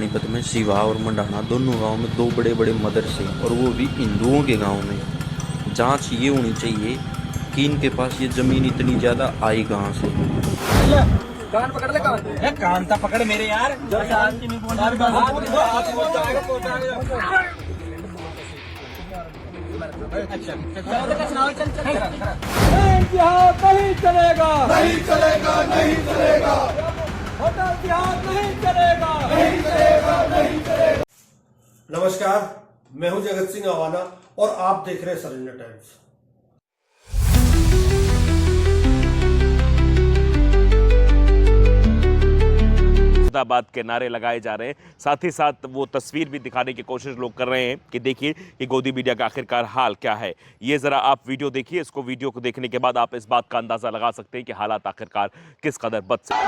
पानीपत में सिवा और मंडाना दोनों गांव में दो बड़े बड़े मदरसे और वो भी हिंदुओं के गांव में। जांच ये होनी चाहिए कि इनके पास ये जमीन इतनी ज्यादा आई कहाँ से। कान पकड़ ले, कान कान था पकड़ मेरे यार। अच्छा नहीं चलेगा, नहीं चलेगा, नहीं चलेगा, नहीं चलेगा, नहीं चलेगा, नहीं चलेगा। नमस्कार, मैं हूं जगत सिंह अवाना और आप देख रहे हैं सरेंडर टाइम्स। मुर्दाबाद के नारे लगाए जा रहे हैं, साथ ही साथ वो तस्वीर भी दिखाने की कोशिश लोग कर रहे हैं कि देखिए कि गोदी मीडिया का आखिरकार हाल क्या है। ये जरा आप वीडियो देखिए, इसको वीडियो को देखने के बाद आप इस बात का अंदाजा लगा सकते हैं कि हालात आखिरकार किस कदर बद सकते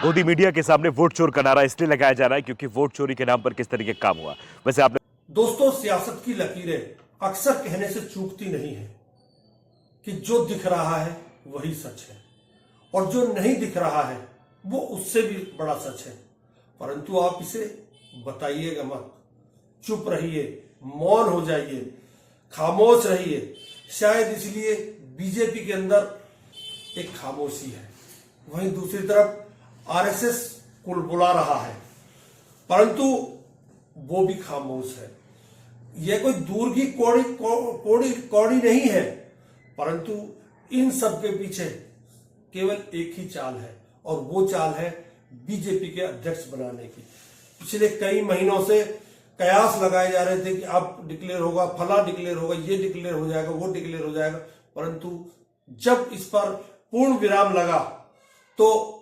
गोदी मीडिया के सामने वोट चोर का नारा इसलिए लगाया जा रहा है क्योंकि वोट चोरी के नाम पर किस तरीके का काम हुआ। वैसे आपने दोस्तों, सियासत की लकीरें अक्सर कहने से चूकती नहीं है कि जो दिख रहा है वही सच है और जो नहीं दिख रहा है वो उससे भी बड़ा सच है। परंतु आप इसे बताइएगा मत, चुप रहिए, मौन हो जाइए, खामोश रहिए। शायद इसलिए बीजेपी के अंदर एक खामोशी है, वहीं दूसरी तरफ आरएसएस कुलबुला रहा है, परंतु वो भी खामोश है। यह कोई दूर की कौड़ी नहीं है, परंतु इन सब के पीछे केवल एक ही चाल है और वो चाल है बीजेपी के अध्यक्ष बनाने की। पिछले कई महीनों से कयास लगाए जा रहे थे कि अब डिक्लेयर होगा, फला डिक्लेयर होगा, ये डिक्लेयर हो जाएगा, वो डिक्लेयर हो जाएगा, परंतु जब इस पर पूर्ण विराम लगा तो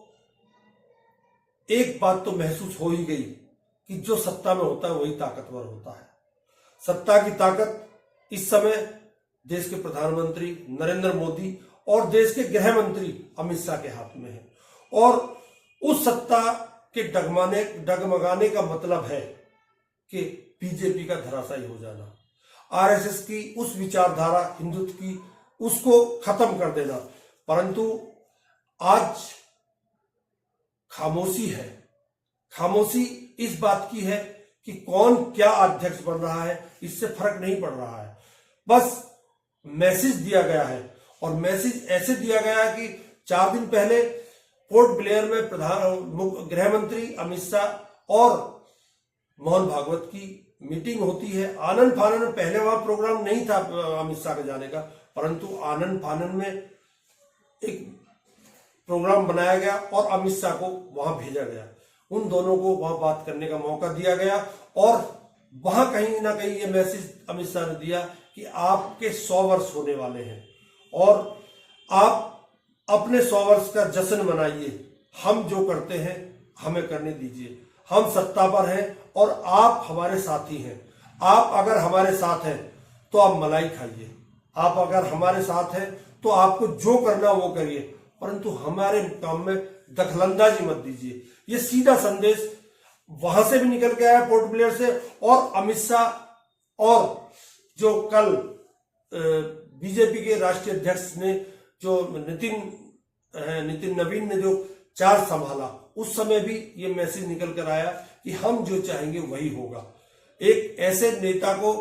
एक बात तो महसूस हो ही गई कि जो सत्ता में होता है वही ताकतवर होता है। सत्ता की ताकत इस समय देश के प्रधानमंत्री नरेंद्र मोदी और देश के गृह मंत्री अमित शाह के हाथ में है और उस सत्ता के डगमगाने का मतलब है कि बीजेपी का धराशायी हो जाना, आरएसएस की उस विचारधारा हिंदुत्व की उसको खत्म कर देना। परंतु आज खामोशी है। खामोशी इस बात की है कि कौन क्या अध्यक्ष बन रहा है इससे फर्क नहीं पड़ रहा है। बस मैसेज दिया गया है और मैसेज ऐसे दिया गया है कि 4 दिन पहले पोर्ट ब्लेयर में गृह मंत्री अमित शाह और मोहन भागवत की मीटिंग होती है। आनंद फानन में पहले वहां प्रोग्राम नहीं था अमित शाह के जाने का, परंतु आनंद फानन में एक प्रोग्राम बनाया गया और अमित शाह को वहां भेजा गया। उन दोनों को वहां बात करने का मौका दिया गया और वहां कहीं ना कहीं ये मैसेज अमित शाह ने दिया कि आपके 100 वर्ष होने वाले हैं और आप अपने 100 वर्ष का जश्न मनाइए। हम जो करते हैं हमें करने दीजिए। हम सत्ता पर हैं और आप हमारे साथी हैं। आप अगर हमारे साथ हैं तो आप मलाई खाइए, आप अगर हमारे साथ हैं तो आपको जो करना वो करिए, परंतु हमारे काम में दखलंदाजी मत दीजिए। ये सीधा संदेश वहां से भी निकल के आया पोर्ट ब्लेयर से और अमित शाह और जो कल बीजेपी के राष्ट्रीय अध्यक्ष ने जो नितिन नवीन ने जो चार्ज संभाला उस समय भी ये मैसेज निकल कर आया कि हम जो चाहेंगे वही होगा। एक ऐसे नेता को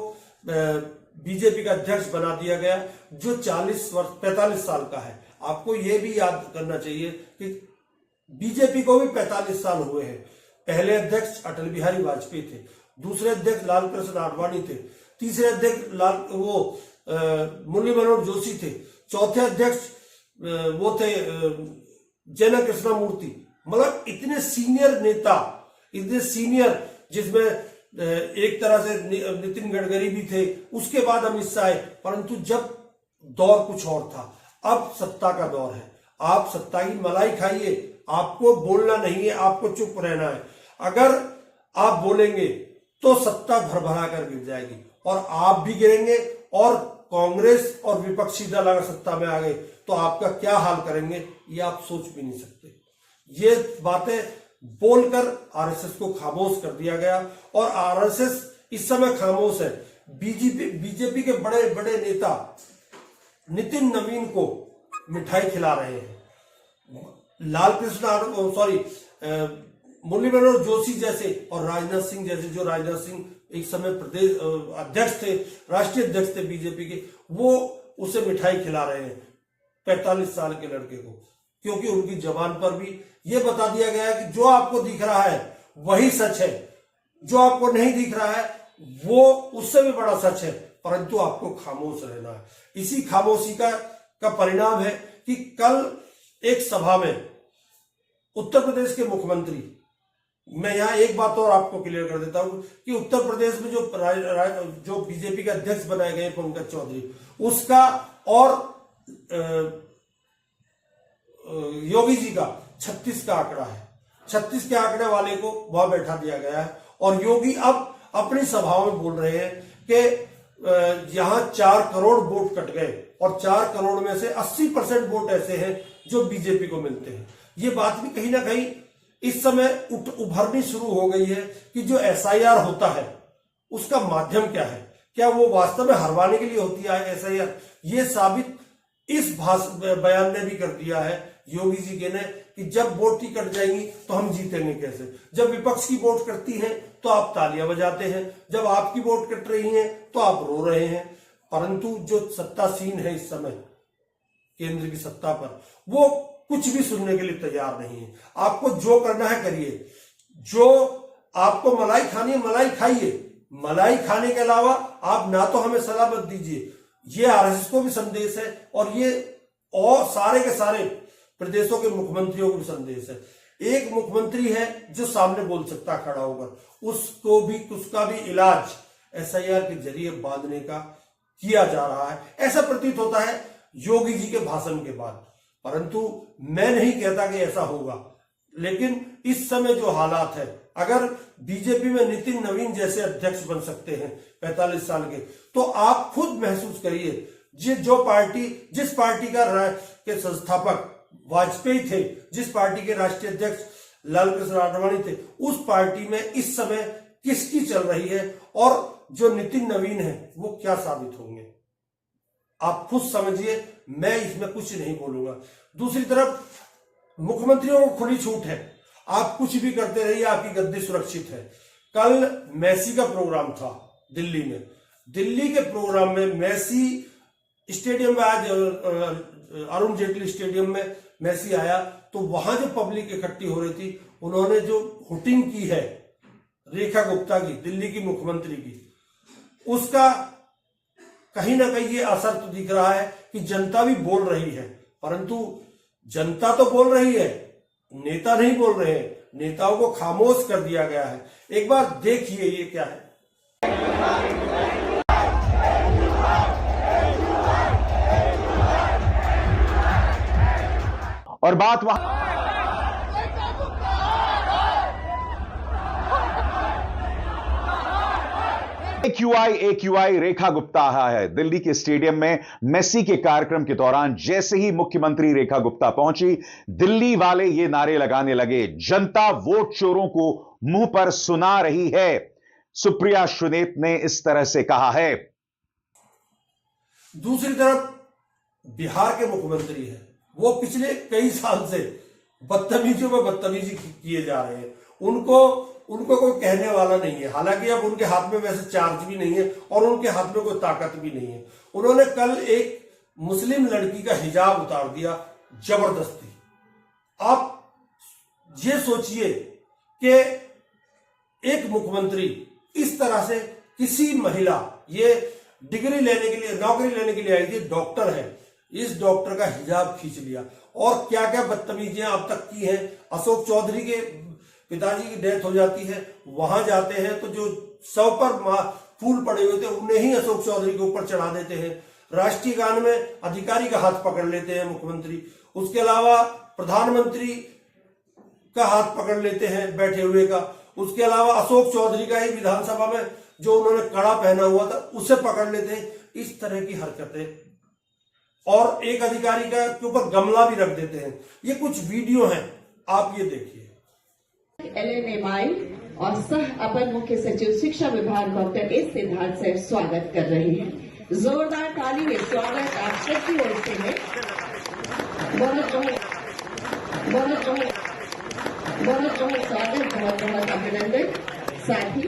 बीजेपी का अध्यक्ष बना दिया गया जो 45 साल का है। आपको यह भी याद करना चाहिए कि बीजेपी को भी 45 साल हुए हैं। पहले अध्यक्ष अटल बिहारी वाजपेयी थे, दूसरे अध्यक्ष लाल कृष्ण आडवाणी थे, तीसरे अध्यक्ष मुरली मनोहर जोशी थे, चौथे अध्यक्ष वो थे जन कृष्णा मूर्ति। मतलब इतने सीनियर नेता, इतने सीनियर, जिसमें एक तरह से नितिन गडकरी भी थे, उसके बाद अमित शाह, परंतु जब दौर कुछ और था। अब सत्ता का दौर है। आप सत्ता की मलाई खाइए, आपको बोलना नहीं है, आपको चुप रहना है। अगर आप बोलेंगे तो सत्ता भरभरा कर गिर जाएगी और आप भी गिरेंगे और कांग्रेस और विपक्षी दल अगर सत्ता में आ गए तो आपका क्या हाल करेंगे ये आप सोच भी नहीं सकते। ये बातें बोलकर आरएसएस को खामोश कर दिया गया और आरएसएस इस समय खामोश है। बीजेपी के बड़े बड़े नेता नितिन नवीन को मिठाई खिला रहे हैं। मुरली मनोहर जोशी जैसे और राजनाथ सिंह जैसे, जो राजनाथ सिंह एक समय प्रदेश अध्यक्ष थे, राष्ट्रीय अध्यक्ष थे बीजेपी के, वो उसे मिठाई खिला रहे हैं 45 साल के लड़के को, क्योंकि उनकी जबान पर भी ये बता दिया गया है कि जो आपको दिख रहा है वही सच है, जो आपको नहीं दिख रहा है वो उससे भी बड़ा सच है, परंतु आपको खामोश रहना है। इसी खामोशी का परिणाम है कि कल एक सभा में उत्तर प्रदेश के मुख्यमंत्री, मैं यहां एक बात और आपको क्लियर कर देता हूं कि उत्तर प्रदेश में जो बीजेपी के अध्यक्ष बनाए गए पंकज चौधरी, उसका और योगी जी का 36 का आंकड़ा है। 36 के आंकड़े वाले को वहां बैठा दिया गया है और योगी अब अपनी सभाओं में बोल रहे हैं कि यहां 4 करोड़ वोट कट गए और 4 करोड़ में से 80% वोट ऐसे हैं जो बीजेपी को मिलते हैं। ये बात भी कहीं ना कहीं इस समय उभरनी शुरू हो गई है कि जो एसआईआर होता है उसका माध्यम क्या है, क्या वो वास्तव में हरवाने के लिए होती है एसआईआर। ये साबित इस बयान ने भी कर दिया है योगी जी के ने कि जब वोट की कट जाएंगी तो हम जीतेंगे कैसे। जब विपक्ष की वोट कटती है तो आप तालियां बजाते हैं, जब आपकी वोट कट रही है तो आप रो रहे हैं। परंतु जो सत्तासीन है इस समय केंद्र की सत्ता पर, वो कुछ भी सुनने के लिए तैयार नहीं है। आपको जो करना है करिए, जो आपको मलाई खानी है मलाई खाइए, मलाई खाने के अलावा आप ना तो हमें सलाह मत दीजिए। ये आरएसएस को भी संदेश है और ये और सारे के सारे प्रदेशों के मुख्यमंत्रियों को भी संदेश है। एक मुख्यमंत्री है जो सामने बोल सकता खड़ा होकर, उसका भी इलाज एसआईआर के जरिए बांधने का किया जा रहा है, ऐसा प्रतीत होता है योगी जी के भाषण के बाद। परंतु मैं नहीं कहता कि ऐसा होगा, लेकिन इस समय जो हालात है, अगर बीजेपी में नितिन नवीन जैसे अध्यक्ष बन सकते हैं 45 साल के, तो आप खुद महसूस करिए जिस पार्टी के संस्थापक वाजपेयी थे, जिस पार्टी के राष्ट्रीय अध्यक्ष लाल कृष्ण आडवाणी थे, उस पार्टी में इस समय किसकी चल रही है और जो नितिन नवीन है वो क्या साबित होंगे। आप खुद समझिए, मैं इसमें कुछ नहीं बोलूंगा। दूसरी तरफ मुख्यमंत्रियों को खुली छूट है, आप कुछ भी करते रहिए, आपकी गद्दी सुरक्षित है। कल मेसी का प्रोग्राम था दिल्ली में, दिल्ली के प्रोग्राम में मेसी स्टेडियम में, आज अरुण जेटली स्टेडियम में मेसी आया, तो वहां जो पब्लिक इकट्ठी हो रही थी, उन्होंने जो हुटिंग की है रेखा गुप्ता की, दिल्ली की मुख्यमंत्री की, उसका कहीं ना कहीं ये असर तो दिख रहा है कि जनता भी बोल रही है। परंतु जनता तो बोल रही है, नेता नहीं बोल रहे हैं, नेताओं को खामोश कर दिया गया है। एक बार देखिए ये क्या है। और बात वहां AQI रेखा गुप्ता है। दिल्ली के स्टेडियम में मेसी के कार्यक्रम के दौरान जैसे ही मुख्यमंत्री रेखा गुप्ता पहुंची, दिल्ली वाले ये नारे लगाने लगे, जनता वोट चोरों को मुंह पर सुना रही है। सुप्रिया सुनेत ने इस तरह से कहा है। दूसरी तरफ बिहार के मुख्यमंत्री हैं, वो पिछले कई साल से बदतमीजियों में बदतमीजी किए जा रहे हैं। उनको कोई कहने वाला नहीं है। हालांकि अब उनके हाथ में वैसे चार्ज भी नहीं है और उनके हाथ में कोई ताकत भी नहीं है। उन्होंने कल एक मुस्लिम लड़की का हिजाब उतार दिया जबरदस्ती। आप ये सोचिए कि एक मुख्यमंत्री इस तरह से किसी महिला, ये डिग्री लेने के लिए, नौकरी लेने के लिए आई थी, डॉक्टर है, इस डॉक्टर का हिजाब खींच लिया और क्या क्या बदतमीजियां अब तक की हैं। अशोक चौधरी के पिताजी की डेथ हो जाती है, वहां जाते हैं तो जो शव पर फूल पड़े हुए थे उन्हें ही अशोक चौधरी के ऊपर चढ़ा देते हैं। राष्ट्रीय गान में अधिकारी का हाथ पकड़ लेते हैं मुख्यमंत्री। उसके अलावा प्रधानमंत्री का हाथ पकड़ लेते हैं बैठे हुए का। उसके अलावा अशोक चौधरी का ही विधानसभा में जो उन्होंने कड़ा पहना हुआ था उसे पकड़ लेते हैं। इस तरह की हरकतें और एक अधिकारी का के ऊपर गमला भी रख देते हैं। ये कुछ वीडियो हैं, आप ये देखिए। LNMI और सह अपर मुख्य सचिव शिक्षा विभाग डॉक्टर एस सिद्धार्थ सर स्वागत कर रहे हैं। जोरदार ताली में स्वागत आप सबकी ओर से है। बहुत स्वागत, बहुत बहुत अभिनंदन। साथ ही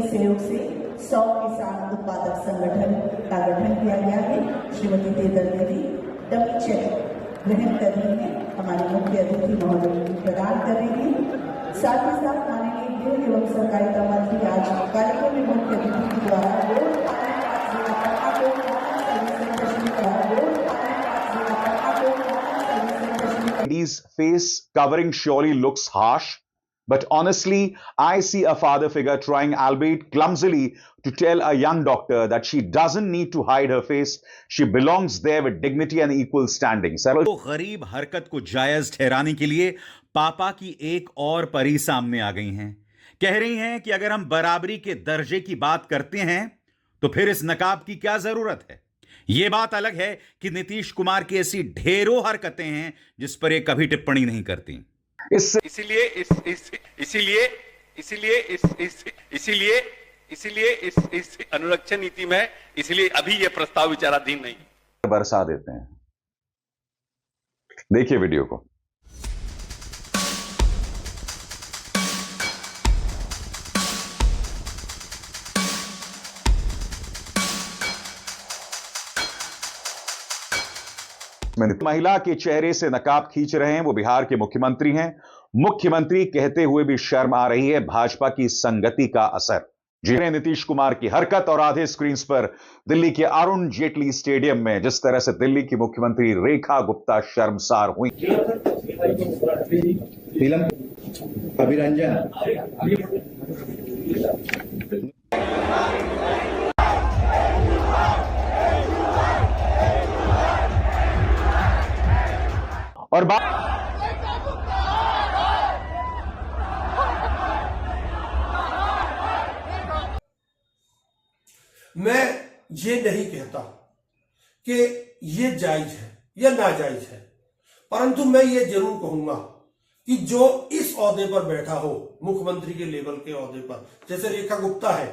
सहयोग से 100 किसान उत्पादक संगठन का गठन किया गया है। श्रीमती तेदर देवी डबल चेक ग्रहण कर रही है, हमारे मुख्य अतिथि महोदय प्रदान कर रही है। साथ ही साथ माननीय गृह एवं सहकारिता मंत्री आज कार्यक्रम में मुख्य अतिथि के द्वारा Lady's face covering surely looks harsh, but honestly, I see a father figure trying, albeit clumsily, to tell a young doctor that she doesn't need to hide her face. She belongs there with dignity and equal standing. तो गरीब हरकत को जायज ठहराने के लिए पापा की एक और परी सामने आ गई हैं। कह रही हैं कि अगर हम बराबरी के दर्जे की बात करते हैं तो फिर इस नकाब की क्या जरूरत है। यह बात अलग है कि नीतीश कुमार की ऐसी ढेरों हरकतें हैं जिस पर ये कभी टिप्पणी नहीं करती। इसीलिए इस अनुरक्षण नीति में इसलिए अभी यह प्रस्ताव विचाराधीन नहीं। बरसा देते हैं। देखिए वीडियो को। महिला के चेहरे से नकाब खींच रहे हैं वो बिहार के मुख्यमंत्री हैं। मुख्यमंत्री कहते हुए भी शर्म आ रही है, भाजपा की संगति का असर। जिन्हें नीतीश कुमार की हरकत और आधे स्क्रीन पर दिल्ली के अरुण जेटली स्टेडियम में जिस तरह से दिल्ली की मुख्यमंत्री रेखा गुप्ता शर्मसार हुई। अभिरंजन और मैं ये नहीं कहता कि ये जायज है या नाजायज है, परंतु मैं ये जरूर कहूंगा कि जो इस ओहदे पर बैठा हो, मुख्यमंत्री के लेवल के ओहदे पर, जैसे रेखा गुप्ता है,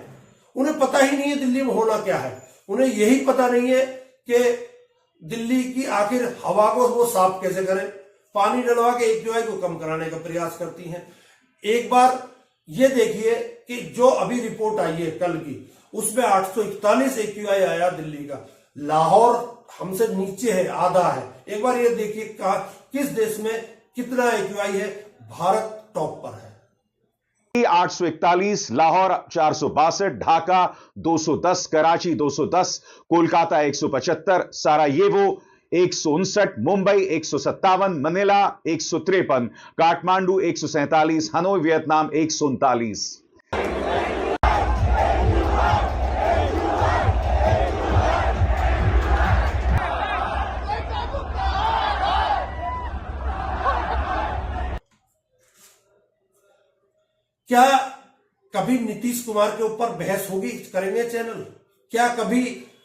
उन्हें पता ही नहीं है दिल्ली में होना क्या है। उन्हें यही पता नहीं है कि दिल्ली की आखिर हवा को वो साफ कैसे करें। पानी डलवा के AQI को कम कराने का प्रयास करती हैं। एक बार ये देखिए कि जो अभी रिपोर्ट आई है कल की, उसमें 841 AQI आया दिल्ली का। लाहौर हमसे नीचे है, आधा है। एक बार ये देखिए किस देश में कितना AQI है। भारत टॉप पर है। 841, Lahore 462, Dhaka 210, Karachi 210, Kolkata 175, Sarajevo 159, Mumbai 157, Manila 153, Kathmandu 147, Hanoi Vietnam 139। क्या कभी नीतीश कुमार के ऊपर बहस होगी, करेंगे चैनल? क्या कभी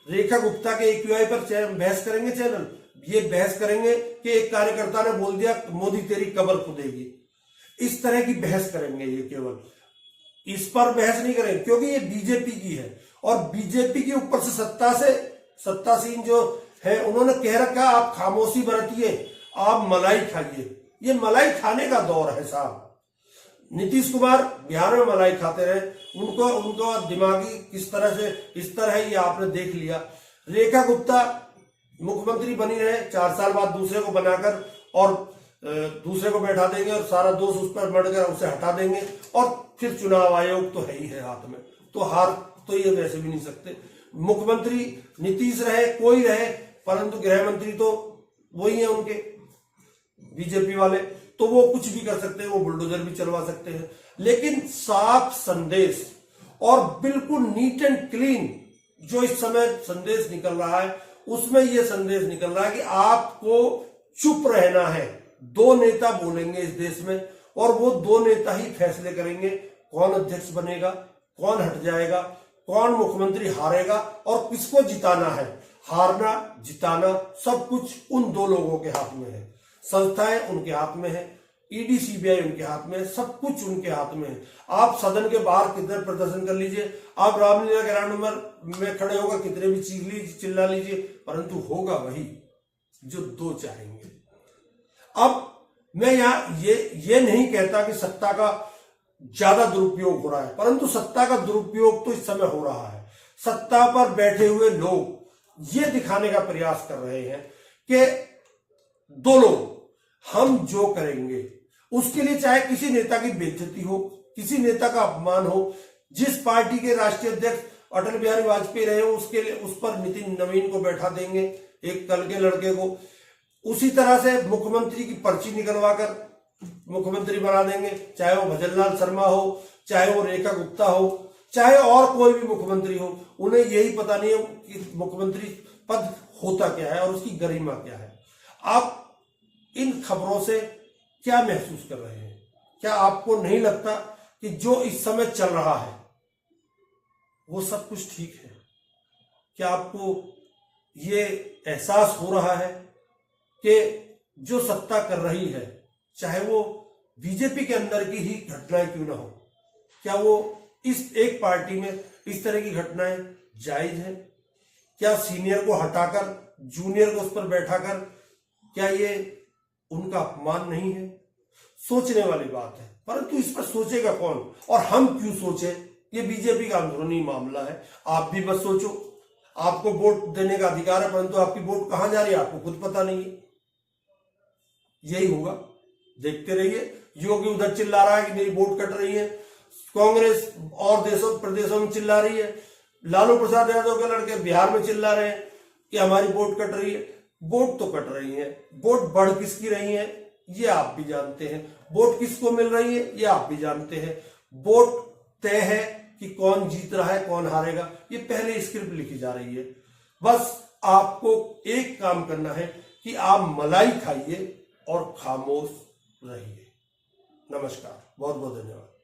रेखा गुप्ता के AQI पर बहस करेंगे चैनल? ये बहस करेंगे कि एक कार्यकर्ता ने बोल दिया मोदी तेरी कब्र खुदेगी, इस तरह की बहस करेंगे ये केवल। इस पर बहस नहीं करेंगे, क्योंकि ये बीजेपी की है और बीजेपी के ऊपर से सत्तासीन जो है उन्होंने कह रखा आप खामोशी बरतिए, आप मलाई खाइए। ये मलाई खाने का दौर है साहब। नीतीश कुमार बिहार में मलाई खाते रहे, उनको दिमागी किस तरह से इस तरह है ये आपने देख लिया। रेखा गुप्ता मुख्यमंत्री बनी रहे, 4 साल बाद दूसरे को बनाकर और दूसरे को बैठा देंगे और सारा दोष उस पर बढ़कर उसे हटा देंगे और फिर चुनाव आयोग तो है ही है हाथ में, तो हार तो ये वैसे भी नहीं सकते। मुख्यमंत्री नीतीश रहे कोई रहे, परंतु गृह मंत्री तो वही है उनके बीजेपी वाले, तो वो कुछ भी कर सकते हैं, वो बुलडोजर भी चलवा सकते हैं। लेकिन साफ संदेश और बिल्कुल नीट एंड क्लीन जो इस समय संदेश निकल रहा है, उसमें यह संदेश निकल रहा है कि आपको चुप रहना है। 2 नेता बोलेंगे इस देश में और वो 2 नेता ही फैसले करेंगे कौन अध्यक्ष बनेगा, कौन हट जाएगा, कौन मुख्यमंत्री हारेगा और किसको जिताना है। हारना जिताना सब कुछ उन 2 लोगों के हाथ में है। संस्थाएं उनके हाथ में है, ईडी सीबीआई उनके हाथ में है, सब कुछ उनके हाथ में है। आप सदन के बाहर कितने प्रदर्शन कर लीजिए, आप रामलीला ग्राउंड में खड़े होकर कितने भी चिल्ला लीजिए, परंतु होगा वही जो 2 चाहेंगे। अब मैं यहां ये नहीं कहता कि सत्ता का ज्यादा दुरुपयोग हो रहा है, परंतु सत्ता का दुरुपयोग तो इस समय हो रहा है। सत्ता पर बैठे हुए लोग ये दिखाने का प्रयास कर रहे हैं कि 2 लोग हम जो करेंगे उसके लिए चाहे किसी नेता की बेइज्जती हो, किसी नेता का अपमान हो, जिस पार्टी के राष्ट्रीय अध्यक्ष अटल बिहारी वाजपेयी रहे हो उसके लिए उस पर नितिन नवीन को बैठा देंगे, एक कल के लड़के को। उसी तरह से मुख्यमंत्री की पर्ची निकलवाकर मुख्यमंत्री बना देंगे, चाहे वो भजनलाल शर्मा हो, चाहे वो रेखा गुप्ता हो, चाहे और कोई भी मुख्यमंत्री हो। उन्हें यही पता नहीं है कि मुख्यमंत्री पद होता क्या है और उसकी गरिमा क्या है। आप इन खबरों से क्या महसूस कर रहे हैं? क्या आपको नहीं लगता कि जो इस समय चल रहा है वो सब कुछ ठीक है? क्या आपको ये एहसास हो रहा है कि जो सत्ता कर रही है, चाहे वो बीजेपी के अंदर की ही घटनाएं क्यों ना हो, क्या वो इस एक पार्टी में इस तरह की घटनाएं जायज है? क्या सीनियर को हटाकर जूनियर को उस पर बैठाकर क्या ये उनका अपमान नहीं है? सोचने वाली बात है, परंतु इस पर सोचेगा कौन और हम क्यों सोचे? ये बीजेपी का अंदरूनी मामला है। आप भी बस सोचो, आपको वोट देने का अधिकार है, परंतु आपकी वोट कहां जा रही है आपको खुद पता नहीं है। यही होगा, देखते रहिए। योगी उधर चिल्ला रहा है कि मेरी वोट कट रही है, कांग्रेस और प्रदेशों में चिल्ला रही है, लालू प्रसाद यादव के लड़के बिहार में चिल्ला रहे हैं कि हमारी वोट कट रही है। वोट तो कट रही है, वोट बढ़ किसकी रही है ये आप भी जानते हैं, वोट किसको मिल रही है ये आप भी जानते हैं। वोट तय है कि कौन जीत रहा है कौन हारेगा, ये पहले स्क्रिप्ट लिखी जा रही है। बस आपको एक काम करना है कि आप मलाई खाइए और खामोश रहिए। नमस्कार, बहुत बहुत धन्यवाद।